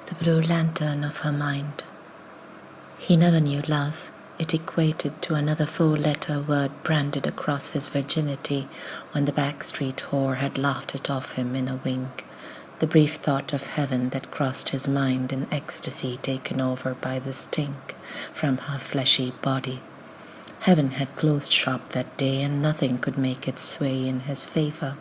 the blue lantern of her mind. He never knew love. It equated to another four-letter word branded across his virginity when the backstreet whore had laughed it off him in a wink. The brief thought of heaven that crossed his mind in ecstasy taken over by the stink from her fleshy body. Heaven had closed shop that day, and nothing could make it sway in his favor.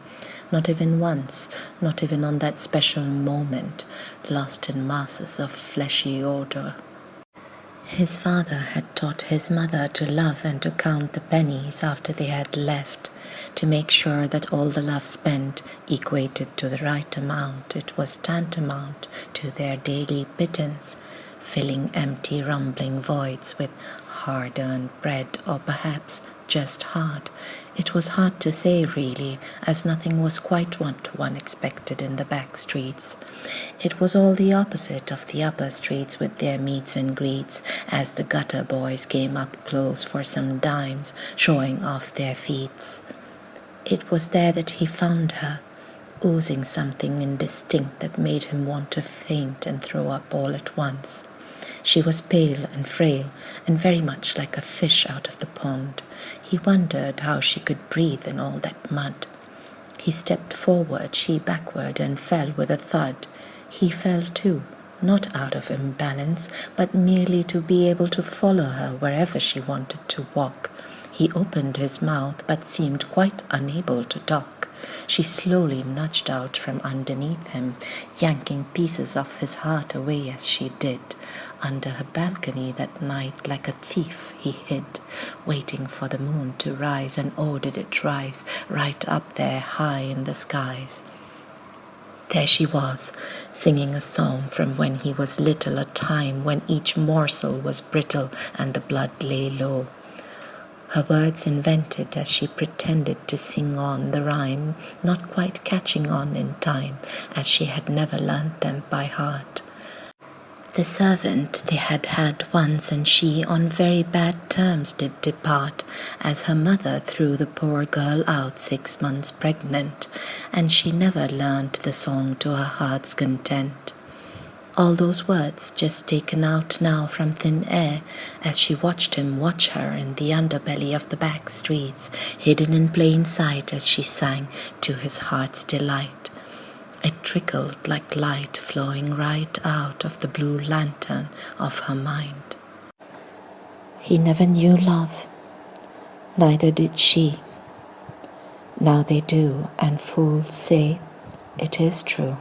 Not even once, not even on that special moment, lost in masses of fleshy odor. His father had taught his mother to love and to count the pennies after they had left, to make sure that all the love spent equated to the right amount. It was tantamount to their daily pittance, filling empty rumbling voids with hard-earned bread, or perhaps just hard. It was hard to say, really, as nothing was quite what one expected in the back streets. It was all the opposite of the upper streets with their meets and greets, as the gutter boys came up close for some dimes, showing off their feats. It was there that he found her, oozing something indistinct that made him want to faint and throw up all at once. She was pale and frail, and very much like a fish out of the pond. He wondered how she could breathe in all that mud. He stepped forward, she backward, and fell with a thud. He fell too, not out of imbalance, but merely to be able to follow her wherever she wanted to walk. He opened his mouth, but seemed quite unable to talk. She slowly nudged out from underneath him, yanking pieces of his heart away as she did. Under her balcony that night, like a thief, he hid, waiting for the moon to rise, and oh, did it rise, right up there high in the skies. There she was, singing a song from when he was little, a time when each morsel was brittle and the blood lay low. Her words invented as she pretended to sing on the rhyme, not quite catching on in time, as she had never learnt them by heart. The servant they had had once, and she on very bad terms did depart, as her mother threw the poor girl out 6 months pregnant, and she never learnt the song to her heart's content. All those words just taken out now from thin air, as she watched him watch her in the underbelly of the back streets, hidden in plain sight as she sang to his heart's delight. It trickled like light flowing right out of the blue lantern of her mind. He never knew love, neither did she. Now they do, and fools say it is true.